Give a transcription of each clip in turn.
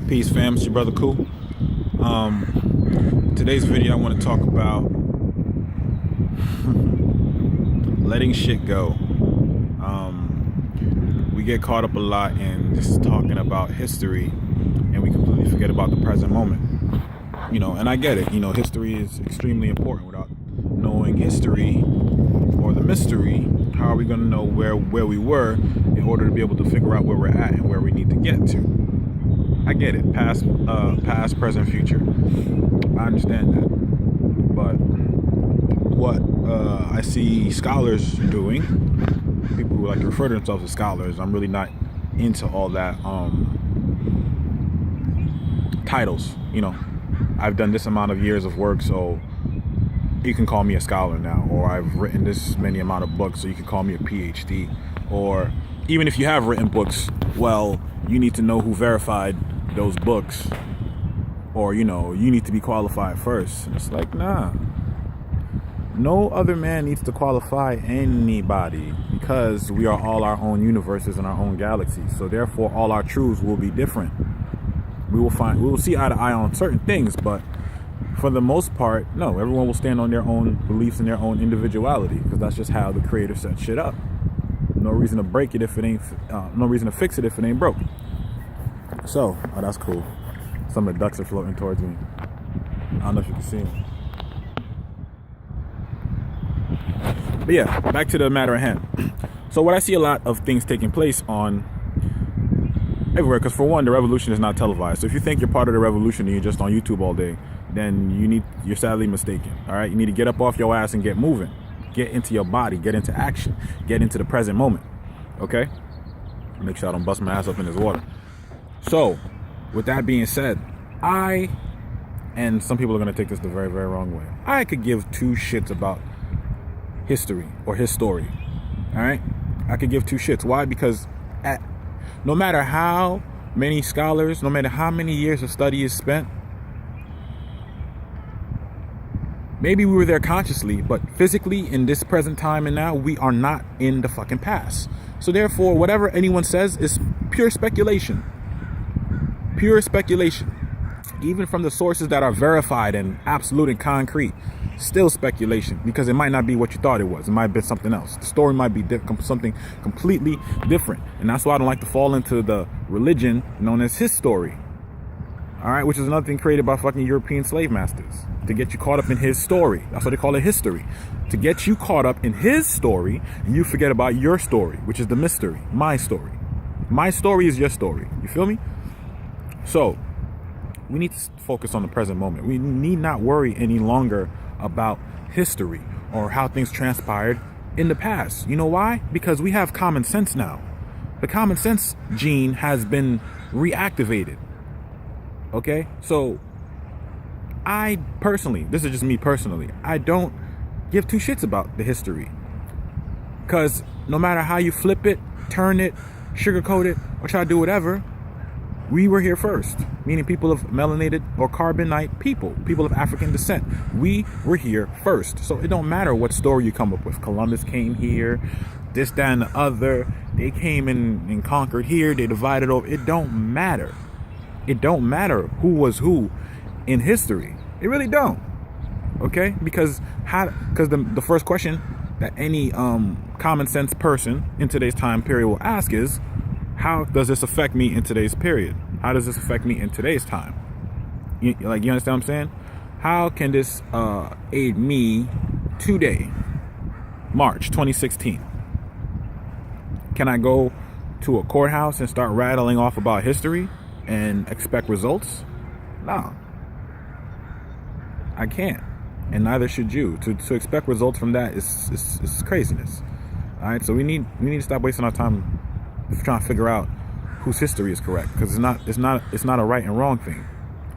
Peace, fam. It's your brother Cool. Today's video, I want to talk about letting shit go. We get caught up a lot in just talking about history, and we completely forget about the present moment. And I get it. History is extremely important. Without knowing history or the mystery, how are we going to know where we were in order to be able to figure out where we're at and where we need to get to? I get it. Past, present, future. I understand that. But what I see scholars doing, people who like to refer to themselves as scholars, I'm really not into all that titles. I've done this amount of years of work, so you can call me a scholar now. Or I've written this many amount of books, so you can call me a PhD. Or even if you have written books, well, you need to know who verified those books, or you need to be qualified first. It's like, nah, no other man needs to qualify anybody, because we are all our own universes and our own galaxies. So therefore all our truths will be different. We will see eye to eye on certain things, but for the most part, no, everyone will stand on their own beliefs and their own individuality, because that's just how the creator set shit up. No reason to break it if it ain't no reason to fix it if it ain't broke. So, that's cool. Some of the ducks are floating towards me. I don't know if you can see them. But yeah, back to the matter at hand. So what I see a lot of things taking place on everywhere, because for one, the revolution is not televised. So if you think you're part of the revolution and you're just on YouTube all day, then you're sadly mistaken. All right, you need to get up off your ass and get moving. Get into your body, get into action, get into the present moment. Okay? Make sure I don't bust my ass up in this water. So, with that being said, and some people are going to take this the very, very wrong way, I could give two shits about history or his story. All right? I could give two shits. Why? Because no matter how many scholars, no matter how many years of study is spent, maybe we were there consciously, but physically in this present time and now, we are not in the fucking past. So therefore, whatever anyone says is pure speculation. Pure speculation. Even from the sources that are verified and absolute and concrete, still speculation, because it might not be what you thought it was. It might have been something else. The story might be something completely different. And that's why I don't like to fall into the religion known as his story. All right, which is another thing created by fucking European slave masters to get you caught up in his story. That's what they call it, history. To get you caught up in his story, and you forget about your story, which is the mystery, my story. My story is your story. You feel me? So we need to focus on the present moment. We need not worry any longer about history or how things transpired in the past. You know why? Because we have common sense now. The common sense gene has been reactivated. Okay, so I personally, this is just me personally, I don't give two shits about the history, because no matter how you flip it, turn it, sugarcoat it, or try to do whatever, we were here first, meaning people of melanated or carbonite people of African descent. We were here first. So it don't matter what story you come up with. Columbus came here, this, that, and the other. They came in and conquered here. They divided over. It don't matter. It don't matter who was who in history. It really don't. Okay? Because the first question that any common sense person in today's time period will ask is, how does this affect me in today's period? How does this affect me in today's time? You understand what I'm saying? How can this aid me today, March 2016? Can I go to a courthouse and start rattling off about history and expect results? No. I can't. And neither should you. To expect results from that is craziness. All right, so we need to stop wasting our time trying to figure out whose history is correct, because it's not a right and wrong thing.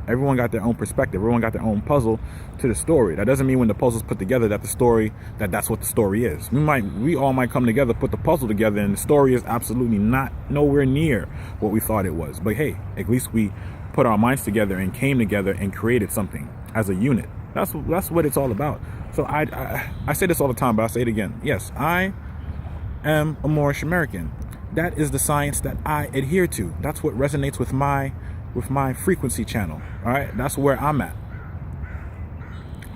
Everyone got their own perspective. Everyone got their own puzzle to the story. That doesn't mean when the puzzle's put together that's what the story is. We all might come together, put the puzzle together, and the story is absolutely nowhere near what we thought it was. But hey, at least we put our minds together and came together and created something as a unit. That's what it's all about. So I say this all the time, but I say it again. Yes, I am a Moorish American. That is the science that I adhere to. That's what resonates with my with my frequency channel. All right, that's where I'm at.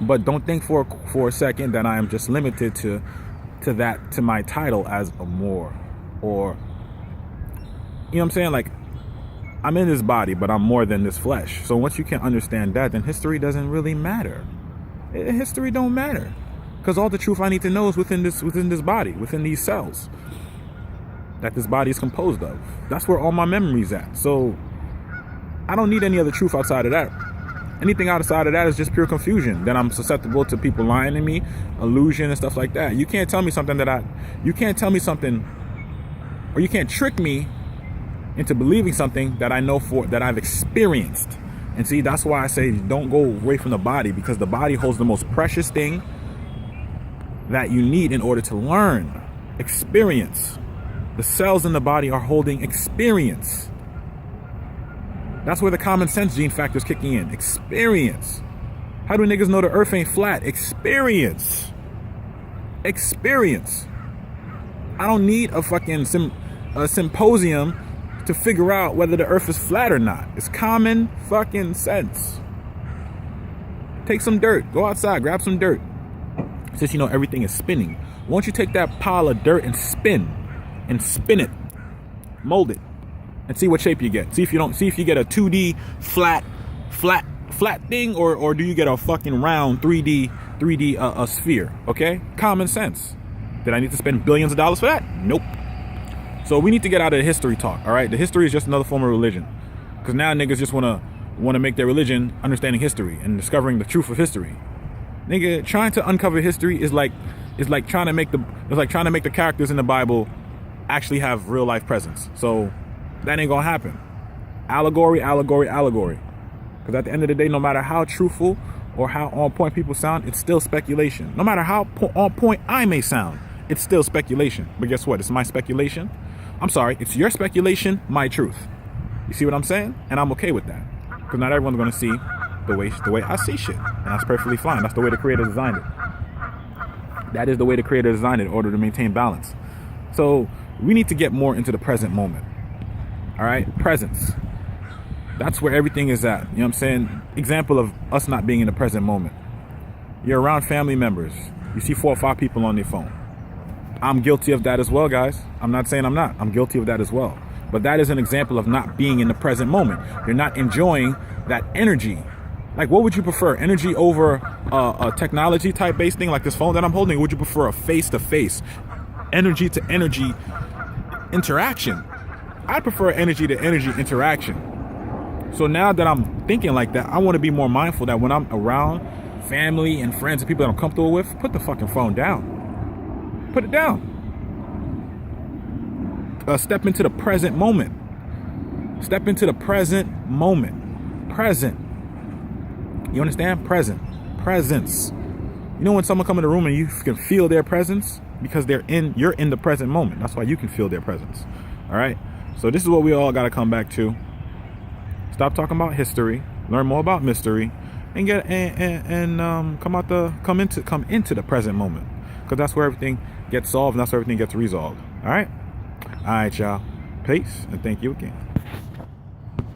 But don't think for a second that I am just limited to my title as a Moor, or, you know what I'm saying? Like, I'm in this body, but I'm more than this flesh. So once you can understand that, then history doesn't really matter. History don't matter, because all the truth I need to know is within this body, within these cells that this body is composed of. That's where all my memory's at. So I don't need any other truth outside of that. Anything outside of that is just pure confusion. Then I'm susceptible to people lying to me, illusion and stuff like that. You can't tell me something or you can't trick me into believing something that I know that I've experienced. And see, that's why I say don't go away from the body, because the body holds the most precious thing that you need in order to learn. Experience. The cells in the body are holding experience. That's where the common sense gene factor is kicking in. Experience. How do niggas know the earth ain't flat? Experience. Experience. I don't need a fucking symposium to figure out whether the earth is flat or not. It's common fucking sense. Take some dirt. Go outside. Grab some dirt. Since you know everything is spinning, won't you take that pile of dirt and spin it, mold it, and see what shape you get. See if you get a 2D flat thing, or do you get a fucking round 3D a sphere. Okay, common sense. Did I need to spend billions of dollars for that? Nope. So we need to get out of the history talk. All right, the history is just another form of religion, because now niggas just want to make their religion understanding history and discovering the truth of history. Nigga, trying to uncover history is like trying to make the characters in the Bible actually have real life presence. So that ain't gonna happen. Allegory. Because at the end of the day, no matter how truthful or how on point people sound, it's still speculation. No matter how on point I may sound, it's still speculation. But guess what? It's my speculation. I'm sorry, it's your speculation, my truth. You see what I'm saying? And I'm okay with that, because not everyone's gonna see the way I see shit, and that's perfectly fine. That's the way the creator designed it. That is the way the creator designed it in order to maintain balance. So we need to get more into the present moment. All right, presence. That's where everything is at. You know what I'm saying? Example of us not being in the present moment. You're around family members. You see 4 or 5 people on their phone. I'm guilty of that as well, guys. I'm not saying I'm not. I'm guilty of that as well. But that is an example of not being in the present moment. You're not enjoying that energy. Like, what would you prefer? Energy over a technology type based thing like this phone that I'm holding? Or would you prefer a face-to-face, energy to energy interaction? I prefer energy to energy interaction. So now that I'm thinking like that, I want to be more mindful that when I'm around family and friends and people that I'm comfortable with, put the fucking phone down. Put it down. Step into the present moment. Step into the present moment. Present. You understand? Present. Presence. You know when someone come in the room and you can feel their presence? Because you're in the present moment. That's why you can feel their presence. All right? So this is what we all got to come back to. Stop talking about history. Learn more about mystery, and come into the present moment, because that's where everything gets solved and that's where everything gets resolved. All right, y'all. Peace, and thank you again.